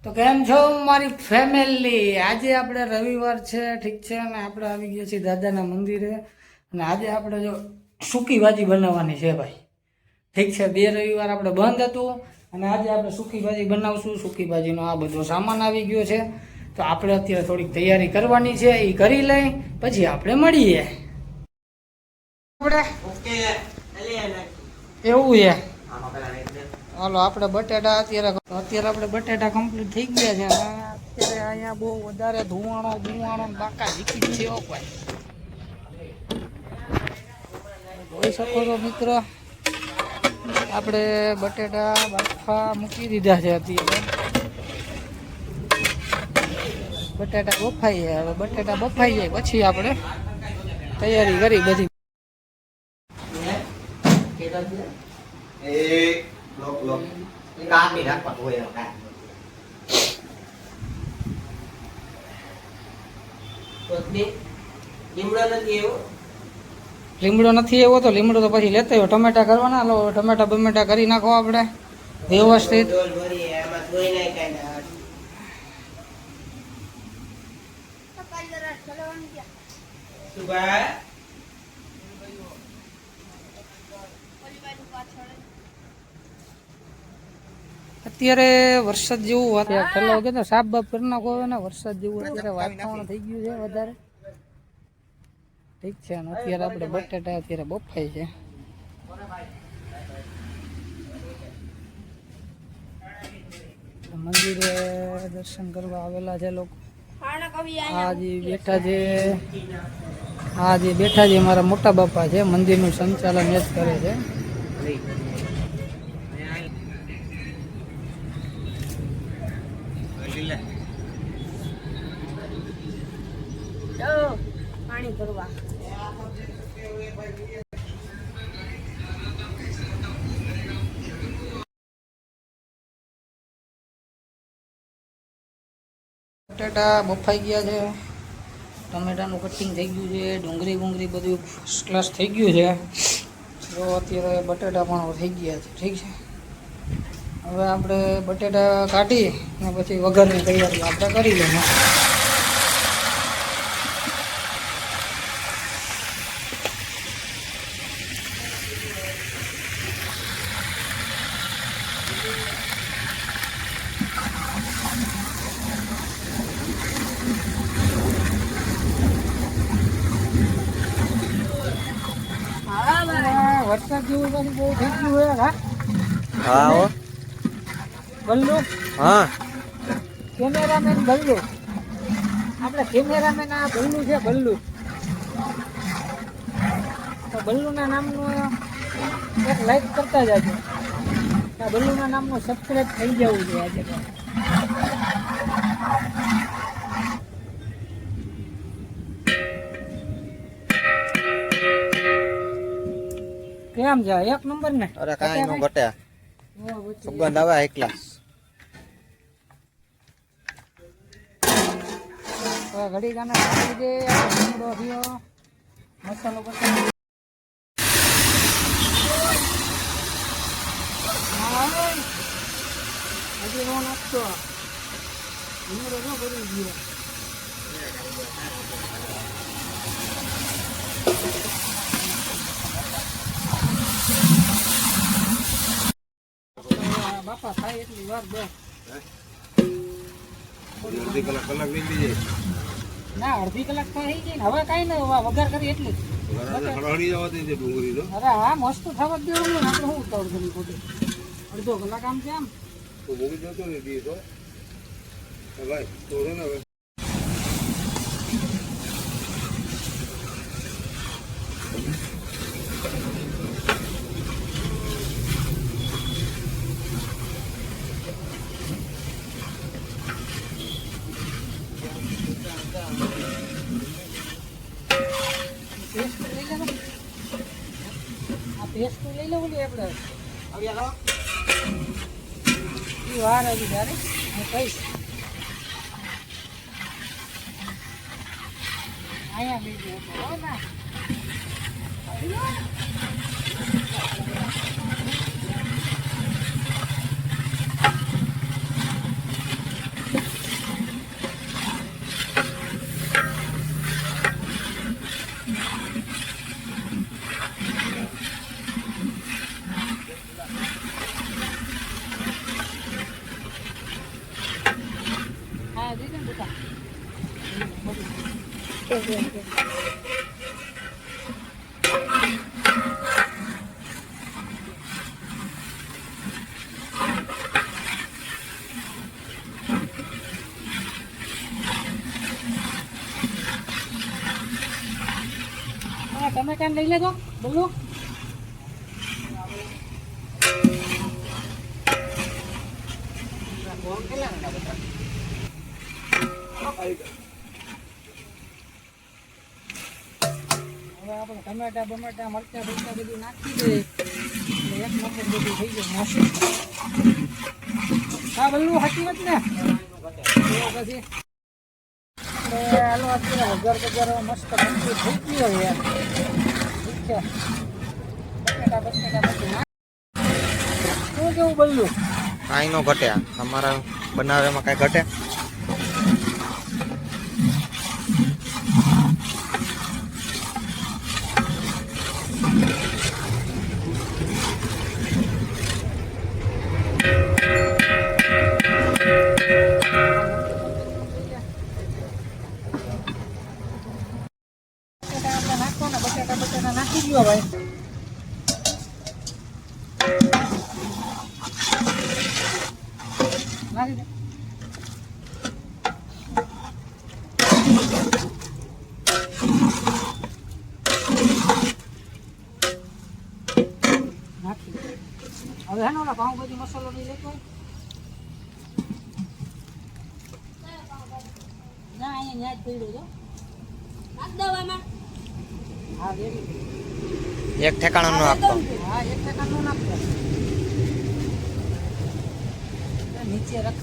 તો કેમ છો મારી ફેમિલી? આજે આપણે રવિવાર છે, ઠીક છે, અને આપણે આવી ગયા છીએ દાદાના મંદિરે. અને આજે આપણે જો સૂકી ભાજી બનાવવાની છે ભાઈ, ઠીક છે. બે રવિવાર આપણે બંધ હતું અને આજે આપણે સૂકી ભાજી બનાવશું. સૂકી ભાજીનો આ બધો સામાન આવી ગયો છે, તો આપણે અત્યારે થોડીક તૈયારી કરવાની છે, એ કરી લઈ પછી આપણે મળીએ. આપણે એવું છે. હાલો આપણે બટેટા અત્યારે આપણે બટેટા કમ્પ્લીટ થઈ ગયા છે. અત્યારે અહીંયા બહુ વધારે ધુવાણો બાકા જીકી છે ભાઈ, જોઈ શકો છો મિત્રો. આપણે બટેટા બાફા મૂકી દીધા છે. અત્યારે બટેટા બફાઈ જાય. હવે બટેટા બફાઈ જાય પછી આપણે તૈયારી કરી બધી. લીમડો નથી એવો તો લીમડો તો પછી લેતા આવ્યો. ટમેટા કરવાના. લો ટમેટા બમેટા કરી નાખો આપણે વ્યવસ્થિત. અત્યારે વરસાદ જેવું વાત ઠેલો કે સાફ બાફ કરી નાખો ને. વરસાદ જેવું અત્યારે વાતાવરણ થઈ ગયું છે વધારે, ઠીક છે. અને અત્યારે આપણે બટાટા અત્યારે બફાઈ છે. મંદિરે દર્શન કરવા આવેલા છે લોકો. આ જે બેઠા છે મારા મોટા બાપા છે. મંદિરનું સંચાલન એ જ કરે છે. પાણી ભરવા બટાટા બફાઈ ગયા છે. ટમેટાનું કટિંગ થઈ ગયું છે. ડુંગળી બધું ફર્સ્ટ ક્લાસ થઈ ગયું છે. તો અત્યારે બટાટા પણ થઈ ગયા છે, ઠીક છે. હવે આપણે બટાટા કાઢી અને પછી વઘારની તૈયારી આપણે કરી લઈએ. વરસાદ જેવું પછી બહુ થઈ ગયું હોય. હા બલ્લુ, હા કેમેરામેન બલ્લુ. આપણે કેમેરામેન આ બલ્લુ છે. બલ્લુ તો બલ્લુના નામનું એક લાઈક કરતા જાજો. આ બલ્લુના નામનું સબસ્ક્રાઈબ થઈ જવું જોઈએ આજે. કેમ જાય? એક નંબર ને. અરે કાઈ નો ઘટે. સુગંધ આવે એક ક્લાસ. ઘડી ગાને નાખી દે. લીમડો થયો, મસાલો પસાલો. હજી નો નાખતો. લીમડો ન કરી ગયો. બાપા થાય એટલી વાર દે. અડધી કલાક નીકળી જાય. ના અડધી કલાક તો થઈ ગઈ ને. હવે કઈ નહીં, વઘાર કરી એટલું અરે હા મસ્ત થવા દેવું. આપણે શું ઉતાવળ કરી ખોટી? અડધો કલાક આમ છે આમ તો મૂકી જતો ને દીધો ભાઈ તો ને. હવે પેસ્ટ લઈ લો બોલી આપણે. વાર આવી ત્યારે હું કહીશ. અહીંયા બીજું ના ટમેટા લઈ લેજો બોલો. હવે આપણે ટમેટા બમેટા મરચા બરચા બધું નાખી દઈએ એટલે એક નંબર બધું થઈ જાય મોસમ. હા બલ્લુ સાચી વાત ને. પછી હાલો અત્યારે વગર મસ્ત કમ્પ્લીટ થઈ ગયો યાર. ઠીક છે બટેટા બટેટા બધું શું કેવું બલ્લુ? કાંઈ નો ઘટે. તમારા બનાવવામાં કાંઈ ઘટે? બટેટા નાખી દો ભાઈ. નાખી દે. નાખી દે. હવે હે ને ઓલા પાઉંભાજી મસાલો નહીં લેતો ના અહીંયા ન્યા જ પડ્યો છો. નાખ દો આમાં. હા રેડી. એક ઠેકાણું નો આપતો. હા એક ઠેકાણું નાખતો. નીચે રખ.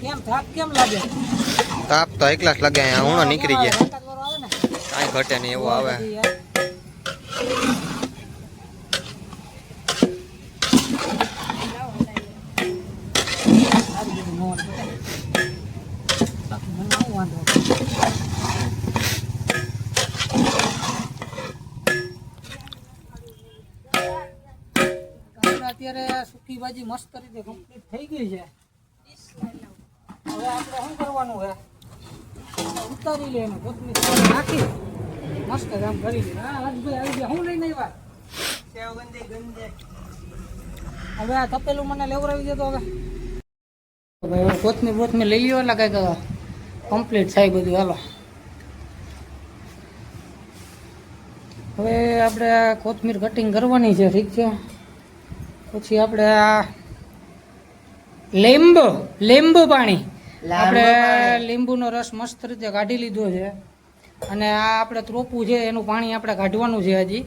કેમ થાપ કેમ લાગે? તાપ તો એકલા જ લાગે. અહીંયા ઊણો નીકળી ગયા. આવે ને કાંઈ ઘટે નહીં એવું આવે. અત્યારે સૂકી ભાજી મસ્ત રીતે કમ્પ્લીટ થઈ ગઈ છે. હવે આપણે શું કરવાનું છે? ઉતારી લે એનું કોથમીર નાખી મસ્ત કામ કરી દે. હા રાજભાઈ આવી ગયા. હું લઈને આવ્યા હવે આ તપેલું મને લેવડાવી દે તો હવે કોથમીર બોથમીર લઈ લ્યો એટલે કંઈક કમ્પ્લીટ થાય બધું. હાલો હવે આપણે કોથમીર કટિંગ કરવાની છે. ઠીક છે. પછી આપણે આ લીંબુ પાણી આપણે લીંબુનો રસ મસ્ત રીતે કાઢી લીધો છે અને આ આપણે ત્રોપું છે એનું પાણી આપણે કાઢવાનું છે હજી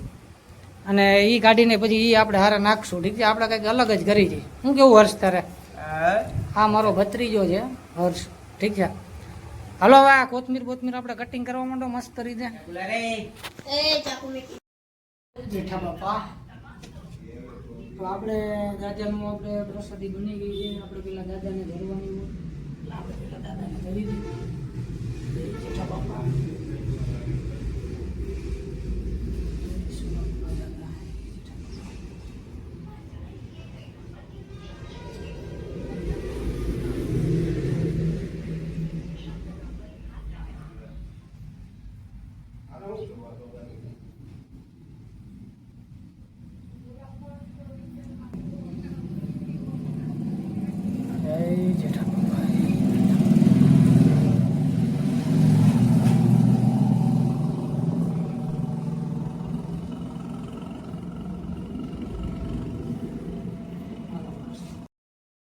અને એ કાઢીને પછી એ આપણે હારે નાખશું. ઠીક છે. આપણે કંઈક અલગ જ કરી છે. શું કેવું હર્ષ તારે? હા મારો ભત્રીજો છે હર્ષ. ઠીક છે. હાલો હવે આ કોથમીર બોથમીર આપણે કટિંગ કરવા માંડો મસ્ત રીતે. જેઠા બાપા તો આપણે દાદાનું આપણે પ્રસાદી બની ગઈ છે. આપણે પેલા દાદાને ધરવાની હોય આપણે પેલા દાદાને ધરી દીધું. જેઠા બાપા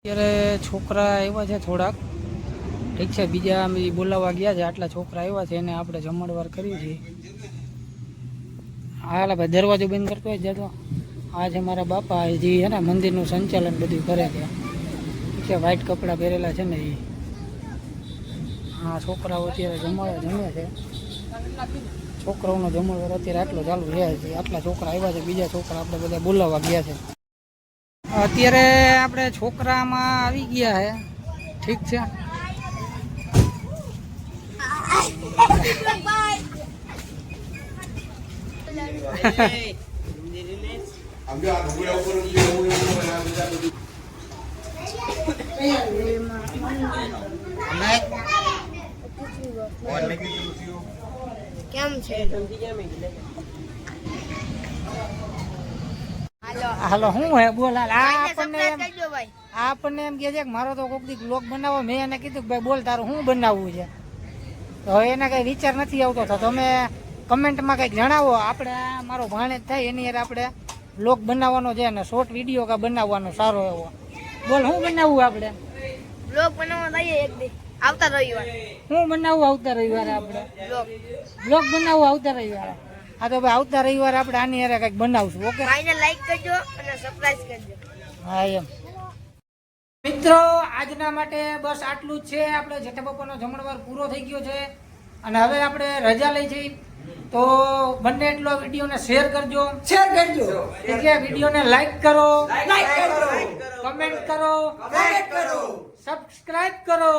અત્યારે છોકરા આવ્યા છે થોડાક. ઠીક છે. બીજા અમે બોલાવવા ગયા છે. આટલા છોકરા આવ્યા છે એને આપણે જમણવાર કરી છે. હા ભાઈ દરવાજો બંધ કરતો હોય જતો. આ છે મારા બાપા જે છે ને મંદિરનું સંચાલન બધું કરે છે. ઠીક છે. વ્હાઈટ કપડાં પહેરેલા છે ને એ. હા છોકરાઓ અત્યારે જમે છે. છોકરાઓનો જમણવાર અત્યારે આટલો ચાલુ રહ્યા છે. આટલા છોકરા આવ્યા છે. બીજા છોકરા આપણે બધા બોલાવવા ગયા છે. અત્યારે આપણે છોકરામાં આવી ગયા છે. ઠીક છે. કેમ છે હાલો હું હે બોલ હાલ. આ ભાઈને આપણને સબસ્ક્રાઇબ એમ કરજો ભાઈ. આપણને એમ કહે છે કે મારો તો કોક દી બ્લોગ બનાવો. મેં એને કીધું કે ભાઈ બોલ તારું શું બનાવવું છે, તો હવે એને કઈ વિચાર નથી આવતો. તો તમે કમેન્ટમાં કંઈક જણાવો. આપણે આ મારો ભાણેજ થાય એની યાર આપણે બ્લોગ બનાવવાનો છે ને શોર્ટ વિડીયો કા બનાવવાનો સારો એવો. બોલ શું બનાવવું આપણે? બ્લોગ બનાવવા જઈએ એક દી આવતા રવિવાર. શું બનાવવું આવતા રવિવારે આપણે? બ્લોગ બ્લોગ બનાવવું આવતા રવિવારે. હા તો ભાઈ આવતા રવિવારે આપણે આની યાર કંઈક બનાવશું. ઓકે ભાઈને લાઈક કરજો અને સબસ્ક્રાઇબ કરજો. હા એમ. મિત્રો આજના માટે બસ આટલું જ છે. આપણે જેઠા બપોરનો જમણવાર પૂરો થઈ ગયો છે અને હવે આપણે રજા લઈ જઈ. તો બંને એટલો વિડીયોને શેર કરજો. ઠીક છે, વિડીયોને લાઈક કરો, કમેન્ટ કરો, સબસ્ક્રાઇબ કરો.